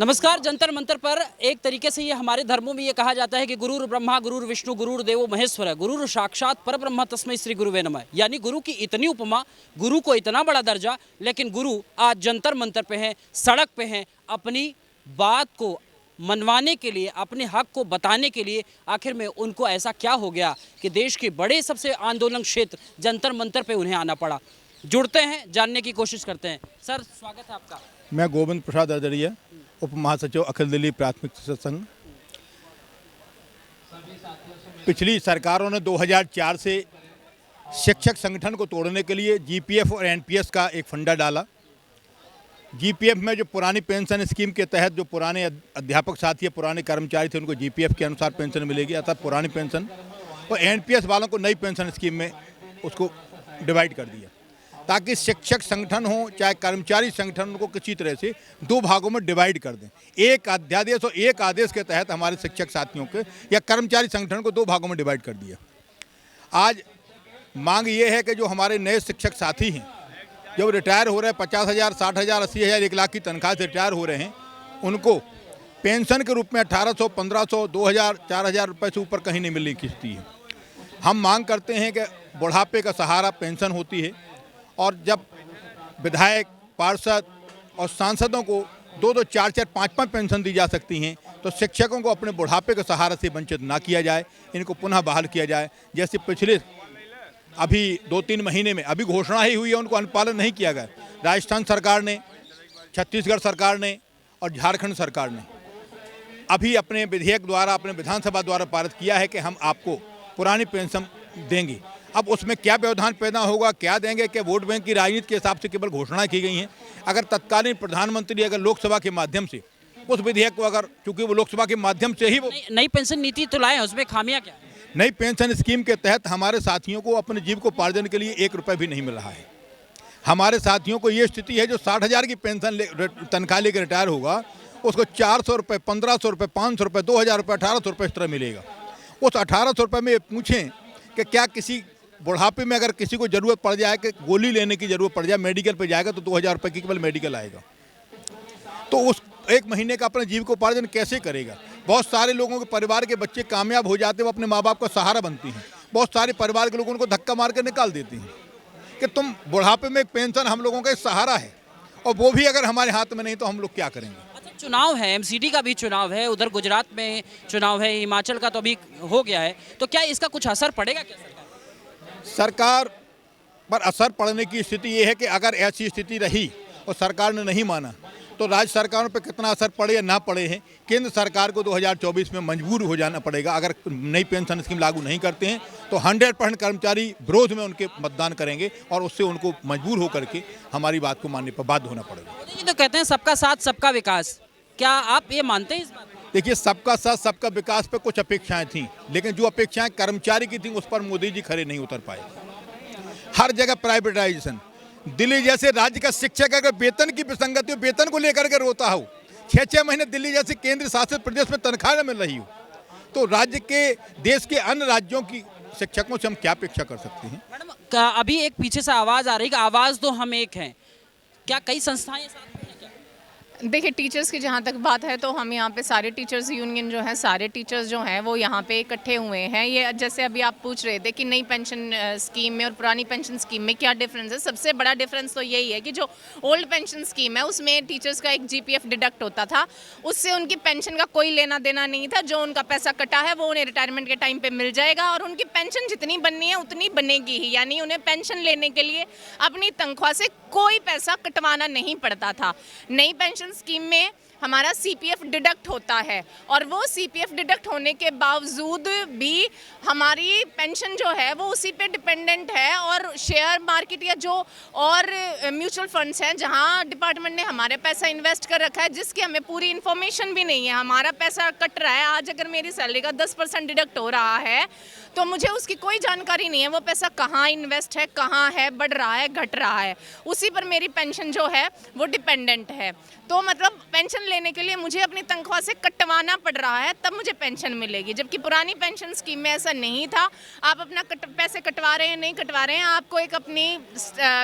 नमस्कार। जंतर मंतर पर एक तरीके से ये हमारे धर्मों में ये कहा जाता है कि गुरुर ब्रह्मा गुरुर विष्णु गुरुर देवो महेश्वर है, गुरुर साक्षात पर ब्रह्म तस्मै श्री गुरुवे नमः। यानी गुरु की इतनी उपमा, गुरु को इतना बड़ा दर्जा, लेकिन गुरु आज जंतर मंतर पे हैं, सड़क पे हैं, अपनी बात को मनवाने के लिए, अपने हक को बताने के लिए। आखिर में उनको ऐसा क्या हो गया कि देश के बड़े सबसे आंदोलन क्षेत्र जंतर मंतर पे उन्हें आना पड़ा। जुड़ते हैं, जानने की कोशिश करते हैं। सर, स्वागत है आपका। मैं गोविंद प्रसाद अदरिया, उप महासचिव अखिल दिल्ली प्राथमिक शिक्षक संघ। पिछली सरकारों ने 2004 से शिक्षक संगठन को तोड़ने के लिए जीपीएफ और एनपीएस का एक फंडा डाला। जीपीएफ में जो पुरानी पेंशन स्कीम के तहत जो पुराने अध्यापक साथी, पुराने कर्मचारी थे, उनको जीपीएफ के अनुसार पेंशन मिलेगी, अर्थात पुरानी पेंशन, और एनपीएस वालों को नई पेंशन स्कीम में उसको डिवाइड कर दिया, ताकि शिक्षक संगठन हो चाहे कर्मचारी संगठन, उनको किसी तरह से दो भागों में डिवाइड कर दें। एक अध्यादेश और एक आदेश के तहत हमारे शिक्षक साथियों के या कर्मचारी संगठन को दो भागों में डिवाइड कर दिया। आज मांग ये है कि जो हमारे नए शिक्षक साथी हैं, जब रिटायर हो रहे हैं, 50,000, 60,000, 80,000, 1 लाख की तनख्वाह से रिटायर हो रहे हैं, उनको पेंशन के रूप में 1,800, 1,500, 2,000, 4,000 रुपये से ऊपर कहीं नहीं मिलनी किस्ती है। हम मांग करते हैं कि बुढ़ापे का सहारा पेंशन होती है, और जब विधायक, पार्षद और सांसदों को 2-2, 4-4, 5-5 पेंशन दी जा सकती हैं, तो शिक्षकों को अपने बुढ़ापे के सहारे से वंचित ना किया जाए, इनको पुनः बहाल किया जाए। जैसे पिछले अभी 2-3 महीने में अभी घोषणा ही हुई है, उनको अनुपालन नहीं किया गया। राजस्थान सरकार ने, छत्तीसगढ़ सरकार ने और झारखंड सरकार ने अभी अपने विधेयक द्वारा, अपने विधानसभा द्वारा पारित किया है कि हम आपको पुरानी पेंशन देंगे। अब उसमें क्या व्यवधान पैदा होगा, क्या देंगे, कि वोट बैंक की राजनीति के हिसाब से केवल घोषणा की गई हैं। अगर तत्कालीन प्रधानमंत्री अगर लोकसभा के माध्यम से उस विधेयक को, अगर चूंकि वो लोकसभा के माध्यम से ही वो नई पेंशन नीति तो लाए हैं, उसमें खामियां क्या है? नई पेंशन स्कीम के तहत हमारे साथियों को अपने जीविकोपार्जन के लिए 1 रुपये भी नहीं मिल रहा है। हमारे साथियों को ये स्थिति है, जो 60,000 की पेंशन तनख्वाह लेकर रिटायर होगा, उसको 400 रुपये, 1,500 रुपये, 500 रुपये, 2,000 रुपये, 1,800 रुपये इस तरह मिलेगा। उस 1,800 रुपये में पूछें कि क्या किसी बुढ़ापे में अगर किसी को ज़रूरत पड़ जाए कि गोली लेने की ज़रूरत पड़ जाए, मेडिकल पे जाएगा तो 2,000 रुपये की केवल मेडिकल आएगा, तो उस 1 महीने का अपने जीविकोपार्जन कैसे करेगा? बहुत सारे लोगों के परिवार के बच्चे कामयाब हो जाते हैं, वो अपने माँ बाप का सहारा बनती हैं। बहुत सारे परिवार के लोग उनको धक्का मार कर निकाल देते हैं कि तुम बुढ़ापे में, एक पेंशन हम लोगों का एक सहारा है, और वो भी अगर हमारे हाथ में नहीं तो हम लोग क्या करेंगे? अच्छा, चुनाव है, एमसीडी का भी चुनाव है, उधर गुजरात में चुनाव है, हिमाचल का तो अभी हो गया है, तो क्या इसका कुछ असर पड़ेगा क्या? सरकार पर असर पड़ने की स्थिति ये है कि अगर ऐसी स्थिति रही और सरकार ने नहीं माना, तो राज्य सरकारों पर कितना असर पड़े या ना पड़े हैं, केंद्र सरकार को 2024 में मजबूर हो जाना पड़ेगा। अगर नई पेंशन स्कीम लागू नहीं करते हैं तो 100% कर्मचारी विरोध में उनके मतदान करेंगे, और उससे उनको मजबूर होकर के हमारी बात को मानने पर बाध्य होना पड़ेगा। ये तो कहते हैं सबका साथ सबका विकास, क्या आप ये मानते हैं इस बात? देखिए, सबका साथ सबका विकास पे कुछ अपेक्षाएं थीं, लेकिन जो अपेक्षाएं कर्मचारी की थीं उस पर मोदी जी खड़े नहीं उतर पाए। हर जगह प्राइवेटाइजेशन। दिल्ली जैसे राज्य का शिक्षक अगर वेतन की विसंगति हो, वेतन को लेकर के रोता हो, 6-6 महीने दिल्ली जैसे केंद्र शासित प्रदेश में तनख्वाह न मिल रही हो, तो राज्य के, देश के अन्य राज्यों की शिक्षकों से हम क्या अपेक्षा कर सकते हैं? मैडम, अभी एक पीछे से आवाज़ आ रही है कि आवाज़ तो हम एक हैं, क्या कई संस्थाएं साथ में हैं क्या? देखिए, टीचर्स की जहाँ तक बात है तो हम यहाँ पे सारे टीचर्स यूनियन जो है, सारे टीचर्स जो हैं वो यहाँ पे इकट्ठे हुए हैं। ये जैसे अभी आप पूछ रहे थे कि नई पेंशन स्कीम में और पुरानी पेंशन स्कीम में क्या डिफरेंस है, सबसे बड़ा डिफरेंस तो यही है कि जो ओल्ड पेंशन स्कीम है उसमें टीचर्स का एक जीपीएफ डिडक्ट होता था, उससे उनकी पेंशन का कोई लेना देना नहीं था। जो उनका पैसा कटा है वो उन्हें रिटायरमेंट के टाइम पर मिल जाएगा, और उनकी पेंशन जितनी बननी है उतनी बनेगी ही, यानी उन्हें पेंशन लेने के लिए अपनी तनख्वाह से कोई पैसा कटवाना नहीं पड़ता था। नई पेंशन स्कीम में हमारा सीपीएफ डिडक्ट होता है, और वो सीपीएफ डिडक्ट होने के बावजूद भी हमारी पेंशन जो है वो उसी पे डिपेंडेंट है। और शेयर मार्केट या जो और म्यूचुअल फंड्स हैं जहां डिपार्टमेंट ने हमारे पैसा इन्वेस्ट कर रखा है, जिसकी हमें पूरी इन्फॉर्मेशन भी नहीं है, हमारा पैसा कट रहा है। आज अगर मेरी सैलरी का 10% डिडक्ट हो रहा है तो मुझे उसकी कोई जानकारी नहीं है, वो पैसा कहाँ इन्वेस्ट है, कहाँ है, बढ़ रहा है, घट रहा है, उसी पर मेरी पेंशन जो है वो डिपेंडेंट है। तो मतलब पेंशन लेने के लिए मुझे अपनी तनख्वाह से कटवाना पड़ रहा है, तब मुझे पेंशन मिलेगी। जबकि पुरानी पेंशन स्कीम में ऐसा नहीं था। आप अपना पैसे कटवा रहे हैं, नहीं कटवा रहे हैं, आपको एक अपनी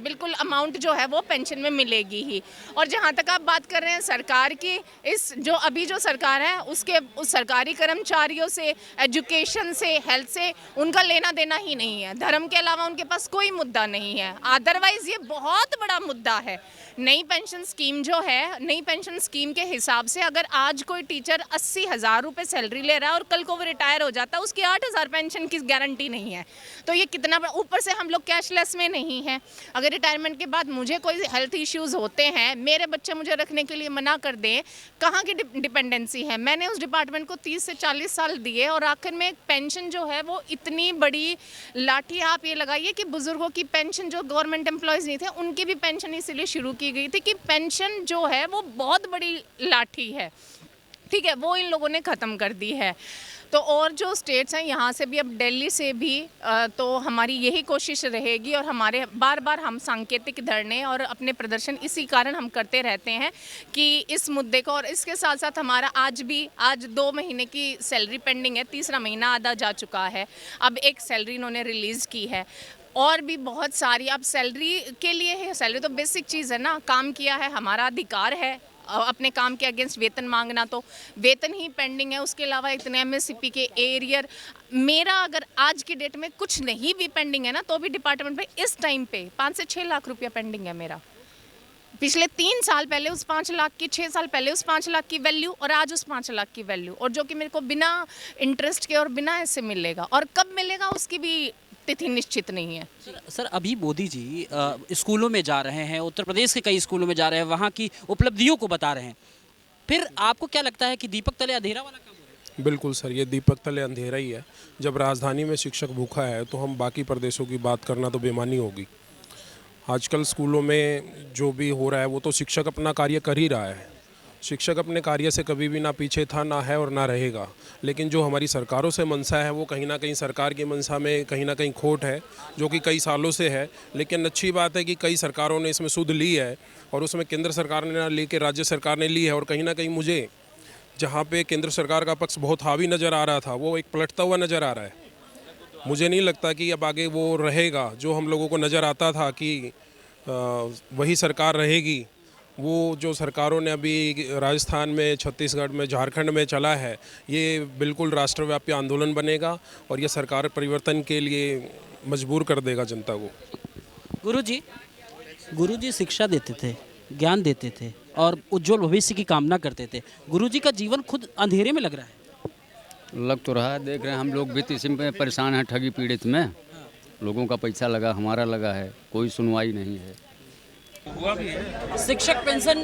बिल्कुल अमाउंट जो है वो पेंशन में मिलेगी ही। और जहाँ तक आप बात कर रहे हैं सरकार की, इस जो अभी जो सरकार है उसके उस सरकारी कर्मचारियों से, एजुकेशन से, हेल्थ से उनका लेना देना ही नहीं है। धर्म के अलावा उनके पास कोई मुद्दा नहीं है। अदरवाइज ये बहुत बड़ा मुद्दा है। नई पेंशन स्कीम जो है, नई पेंशन स्कीम के हिसाब से अगर आज कोई टीचर 80,000 रुपये सैलरी ले रहा है और कल को वो रिटायर हो जाता है, उसकी 8,000 पेंशन की गारंटी नहीं है। तो ये कितना बड़ा, ऊपर से हम लोग कैशलेस में नहीं है। अगर रिटायरमेंट के बाद मुझे कोई हेल्थ इश्यूज़ होते हैं, मेरे बच्चे मुझे रखने के लिए मना कर दें, कहाँ की डिपेंडेंसी है। मैंने उस डिपार्टमेंट को 30 से 40 साल दिए और आखिर में पेंशन जो है वो इतनी बड़ी लाठी आप ये लगाइए कि बुजुर्गों की पेंशन, जो गवर्नमेंट एम्प्लॉयज़ नहीं थे उनकी भी पेंशन इसीलिए शुरू की गई थी कि पेंशन जो है वो बहुत बड़ी लाठी है, ठीक है, वो इन लोगों ने ख़त्म कर दी है। तो और जो स्टेट्स हैं यहाँ से भी, अब दिल्ली से भी, तो हमारी यही कोशिश रहेगी और हमारे बार बार हम सांकेतिक धरने और अपने प्रदर्शन इसी कारण हम करते रहते हैं कि इस मुद्दे को। और इसके साथ साथ हमारा आज 2 महीने की सैलरी पेंडिंग है, तीसरा महीना आधा जा चुका है। अब एक सैलरी इन्होंने रिलीज़ की है और भी बहुत सारी। अब सैलरी के लिए है, सैलरी तो बेसिक चीज़ है ना, काम किया है, हमारा अधिकार है अपने काम के अगेंस्ट वेतन मांगना, तो वेतन ही पेंडिंग है। उसके अलावा इतने एमएससीपी के एरियर, मेरा अगर आज की डेट में कुछ नहीं भी पेंडिंग है ना, तो भी डिपार्टमेंट पे इस टाइम पे 5 से 6 लाख रुपया पेंडिंग है मेरा। पिछले 3 साल पहले उस 5 लाख की, 6 साल पहले उस 5 लाख की वैल्यू और आज उस 5 लाख की वैल्यू, और जो कि मेरे को बिना इंटरेस्ट के और बिना ऐसे मिलेगा, और कब मिलेगा उसकी भी तिथि निश्चित नहीं है। सर अभी मोदी जी स्कूलों में जा रहे हैं, उत्तर प्रदेश के कई स्कूलों में जा रहे हैं, वहाँ की उपलब्धियों को बता रहे हैं। फिर आपको क्या लगता है कि दीपक तले अंधेरा वाला काम हो रहा है? बिल्कुल सर, ये दीपक तले अंधेरा ही है। जब राजधानी में शिक्षक भूखा है तो हम बाकी प्रदेशों की बात करना तो बेमानी होगी। आजकल स्कूलों में जो भी हो रहा है वो तो शिक्षक अपना कार्य कर ही रहा है। शिक्षक अपने कार्य से कभी भी ना पीछे था, ना है और ना रहेगा। लेकिन जो हमारी सरकारों से मंशा है वो कहीं ना कहीं सरकार की मंशा में कहीं ना कहीं खोट है, जो कि कई सालों से है। लेकिन अच्छी बात है कि कई सरकारों ने इसमें सुध ली है और उसमें केंद्र सरकार ने ना लेके राज्य सरकार ने ली है। और कहीं ना कहीं मुझे जहाँ पे केंद्र सरकार का पक्ष बहुत हावी नज़र आ रहा था, वो एक पलटता हुआ नज़र आ रहा है। मुझे नहीं लगता कि अब आगे वो रहेगा। जो हम लोगों को नज़र आता था कि वही सरकार रहेगी, वो जो सरकारों ने अभी राजस्थान में, छत्तीसगढ़ में, झारखंड में चला है, ये बिल्कुल राष्ट्रव्यापी आंदोलन बनेगा और ये सरकार परिवर्तन के लिए मजबूर कर देगा जनता को। गुरुजी शिक्षा देते थे, ज्ञान देते थे और उज्जवल भविष्य की कामना करते थे। गुरुजी का जीवन खुद अंधेरे में लग रहा है। लग तो रहा है, देख रहे हैं हम लोग भी तो इसी में परेशान हैं, ठगी पीड़ित में। लोगों का पैसा लगा, हमारा लगा है, कोई सुनवाई नहीं है। शिक्षक पेंशन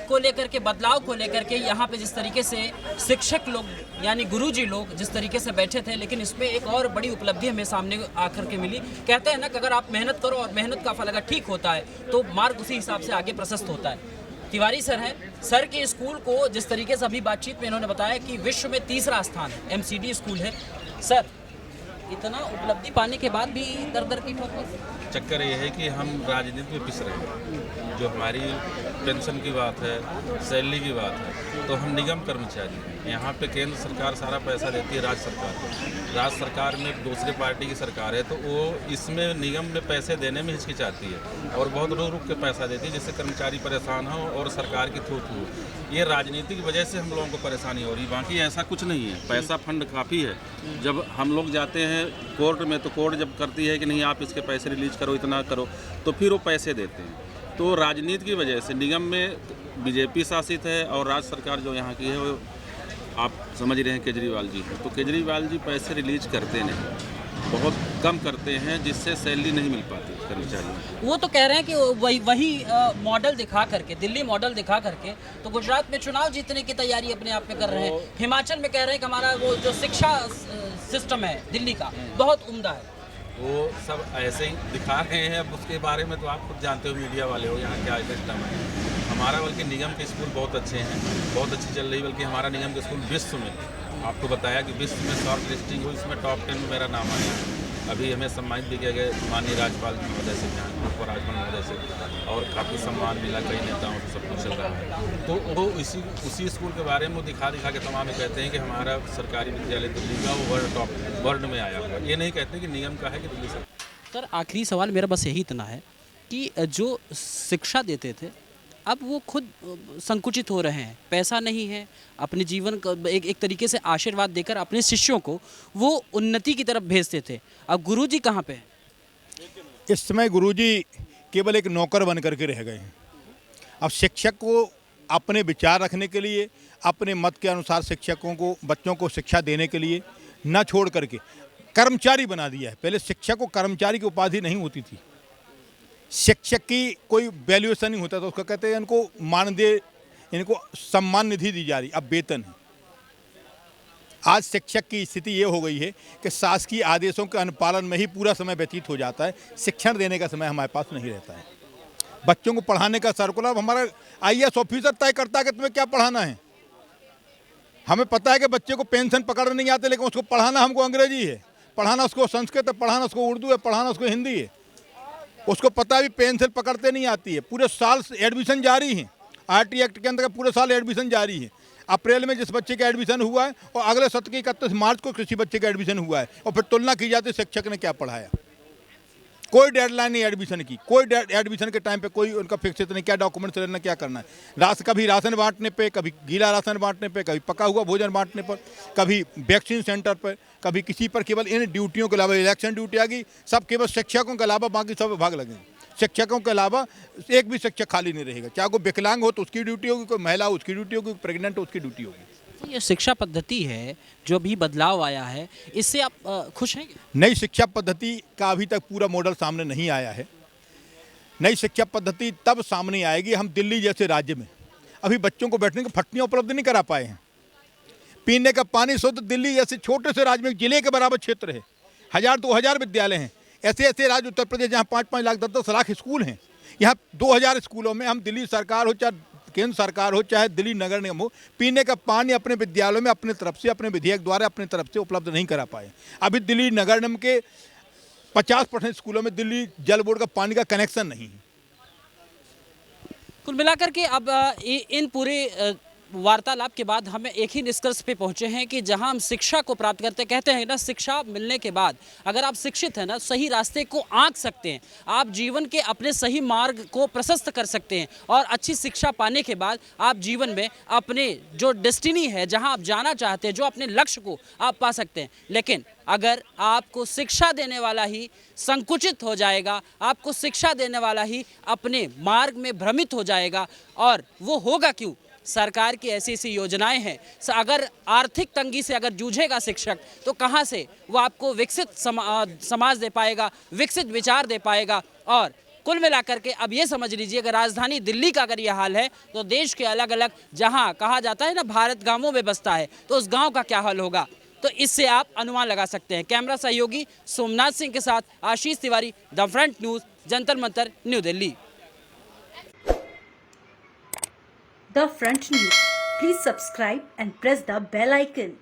को लेकर के, बदलाव को लेकर के यहाँ पे जिस तरीके से शिक्षक लोग यानी गुरुजी लोग जिस तरीके से बैठे थे, लेकिन इसमें एक और बड़ी उपलब्धि हमें सामने आकर के मिली। कहते हैं ना कि अगर आप मेहनत करो और मेहनत का फल अगर ठीक होता है तो मार्ग उसी हिसाब से आगे प्रशस्त होता है। तिवारी सर हैं, सर के स्कूल को जिस तरीके से अभी बातचीत में इन्होंने बताया कि विश्व में 3रा स्थान है, एमसीडी स्कूल है। सर इतना उपलब्धि पाने के बाद भी दर दर की ठोकर। चक्कर ये है कि हम राजनीति में पिस रहे हैं। जो हमारी पेंशन की बात है, सैलरी की बात है, तो हम निगम कर्मचारी हैं। यहाँ पे केंद्र सरकार सारा पैसा देती है राज्य सरकार को। राज्य सरकार में दूसरे पार्टी की सरकार है, तो वो इसमें निगम में पैसे देने में हिचकिचाती है और बहुत रुक के पैसा देती है, जिससे कर्मचारी परेशान हो और सरकार की थूक हो। ये राजनीति की वजह से हम लोगों को परेशानी हो रही है, बाकी ऐसा कुछ नहीं है। पैसा फंड काफ़ी है। जब हम लोग जाते हैं कोर्ट में, तो कोर्ट जब करती है कि नहीं आप इसके पैसे रिलीज करो, इतना करो, तो फिर वो पैसे देते हैं। तो राजनीति की वजह से निगम में बीजेपी शासित है और राज्य सरकार जो यहाँ की है वो आप समझ रहे हैं केजरीवाल जी है। तो केजरीवाल जी पैसे रिलीज करते नहीं, बहुत कम करते हैं, जिससे सैलरी नहीं मिल पाती कर्मचारियों को। वो तो कह रहे हैं कि वही मॉडल दिखा करके, दिल्ली मॉडल दिखा करके, तो गुजरात में चुनाव जीतने की तैयारी अपने आप में कर रहे हैं। हिमाचल में कह रहे हैं कि हमारा वो जो शिक्षा सिस्टम है दिल्ली का बहुत उम्दा है। वो सब ऐसे ही दिखा रहे हैं। अब उसके बारे में तो आप खुद जानते हो, मीडिया वाले हो, यहाँ क्या सिस्टम है। हमारा बल्कि निगम के स्कूल बहुत अच्छे हैं, बहुत अच्छी चल रही। बल्कि हमारा निगम के स्कूल विश्व में, आपको बताया कि विश्व में शॉर्ट लिस्टिंग हुई, इसमें टॉप 10 में मेरा नाम आया। अभी हमें सम्मानित भी किया गया माननीय राज्यपाल महोदय से, यहाँ उपराज्यपाल महोदय से, और काफ़ी सम्मान मिला कई नेताओं से, सब कुछ चल रहा है। तो वो उसी स्कूल के बारे में वो दिखा के तमाम कहते हैं कि हमारा सरकारी विद्यालय दिल्ली का वो वर्ल्ड में आया हुआ। ये नहीं कहते कि निगम का है कि दिल्ली सरकार। सर आखिरी सवाल मेरा बस यही इतना है कि जो शिक्षा देते थे अब वो खुद संकुचित हो रहे हैं, पैसा नहीं है, अपने जीवन का एक तरीके से आशीर्वाद देकर अपने शिष्यों को वो उन्नति की तरफ भेजते थे। अब गुरुजी कहाँ पे हैं? इस समय गुरुजी केवल एक नौकर बन करके रह गए हैं। अब शिक्षक को अपने विचार रखने के लिए, अपने मत के अनुसार शिक्षकों को, बच्चों को शिक्षा देने के लिए न छोड़ करके कर्मचारी बना दिया है। पहले शिक्षक को कर्मचारी की उपाधि नहीं होती थी, शिक्षक की कोई वैल्यूएशन नहीं होता था, उसका कहते हैं इनको मानदेय, इनको सम्मान निधि दी जा रही, अब वेतन है। आज शिक्षक की स्थिति ये हो गई है कि शासकीय आदेशों के अनुपालन में ही पूरा समय व्यतीत हो जाता है, शिक्षण देने का समय हमारे पास नहीं रहता है। बच्चों को पढ़ाने का सर्कुलर हमारा आईएएस ऑफिसर तय करता है कि तुम्हें क्या पढ़ाना है। हमें पता है कि बच्चे को पेंशन पकड़ने नहीं आते, लेकिन उसको पढ़ाना हमको अंग्रेजी है, पढ़ाना उसको संस्कृत है, पढ़ाना उसको उर्दू है, पढ़ाना उसको हिंदी है। उसको पता है भी पेंसिल पकड़ते नहीं आती है। पूरे साल एडमिशन जारी है, आरटी एक्ट के अंतर्गत पूरे साल एडमिशन जारी है। अप्रैल में जिस बच्चे का एडमिशन हुआ है और अगले सत्र की 31 मार्च को किसी बच्चे का एडमिशन हुआ है, और फिर तुलना की जाती है शिक्षक ने क्या पढ़ाया। कोई डेडलाइन नहीं एडमिशन की, कोई एडमिशन के टाइम पे कोई उनका फिक्स नहीं, क्या डॉक्यूमेंट्स लेना, क्या करना है। कभी राशन बांटने पे, कभी गीला राशन बांटने पे, कभी पका हुआ भोजन बांटने पर, कभी वैक्सीन सेंटर पर, कभी किसी पर। केवल इन ड्यूटियों के अलावा इलेक्शन ड्यूटी आ गई, सब केवल शिक्षकों के अलावा बाकी सब विभाग लगे। शिक्षकों के अलावा एक भी शिक्षक खाली नहीं रहेगा, चाहे कोई विकलांग हो तो उसकी ड्यूटी होगी, कोई महिला हो उसकी ड्यूटी होगी, प्रेग्नेंट हो उसकी ड्यूटी होगी। ये शिक्षा पद्धति है जो भी बदलाव आया है, इससे आप खुश हैं? नई शिक्षा पद्धति का अभी तक पूरा मॉडल सामने नहीं आया है। नई शिक्षा पद्धति तब सामने आएगी, हम दिल्ली जैसे राज्य में अभी बच्चों को बैठने की फटनियाँ उपलब्ध नहीं करा पाए हैं। पीने का पानी शुद्ध दिल्ली जैसे छोटे से राज्य में जिले के बराबर क्षेत्र है, 1000-2000 विद्यालय हैं। ऐसे ऐसे राज्य उत्तर प्रदेश जहाँ 5-5 लाख 10-10 लाख स्कूल हैं, यहाँ 2000 स्कूलों में हम दिल्ली सरकार हो चाहे केंद्र सरकार हो चाहे दिल्ली नगर निगम हो, पीने का पानी अपने विद्यालयों में अपने तरफ से, अपने विधेयक द्वारा अपने तरफ से उपलब्ध नहीं करा पाए। अभी दिल्ली नगर निगम के 50% स्कूलों में दिल्ली जल बोर्ड का पानी का कनेक्शन नहीं है। कुल मिलाकर के अब इन पूरे वार्तालाप के बाद हमें एक ही निष्कर्ष पे पहुंचे हैं कि जहां हम शिक्षा को प्राप्त करते कहते हैं ना, शिक्षा मिलने के बाद अगर आप शिक्षित हैं ना, सही रास्ते को आंक सकते हैं, आप जीवन के अपने सही मार्ग को प्रशस्त कर सकते हैं, और अच्छी शिक्षा पाने के बाद आप जीवन में अपने जो डेस्टिनी है, जहां आप जाना चाहते हैं, जो अपने लक्ष्य को आप पा सकते हैं। लेकिन अगर आपको शिक्षा देने वाला ही संकुचित हो जाएगा, आपको शिक्षा देने वाला ही अपने मार्ग में भ्रमित हो जाएगा, और वो होगा क्यों? सरकार की ऐसी ऐसी योजनाएं हैं। अगर आर्थिक तंगी से अगर जूझेगा शिक्षक, तो कहाँ से वो आपको विकसित समाज दे पाएगा, विकसित विचार दे पाएगा। और कुल मिलाकर के अब ये समझ लीजिए, अगर राजधानी दिल्ली का अगर ये हाल है, तो देश के अलग अलग, जहाँ कहा जाता है ना भारत गांवों में बसता है, तो उस गांव का क्या हाल होगा, तो इससे आप अनुमान लगा सकते हैं। कैमरा सहयोगी सोमनाथ सिंह के साथ Ashish Tiwari, the Front News, Jantar Mantar, New Delhi. The Front News. Please subscribe and press the bell icon.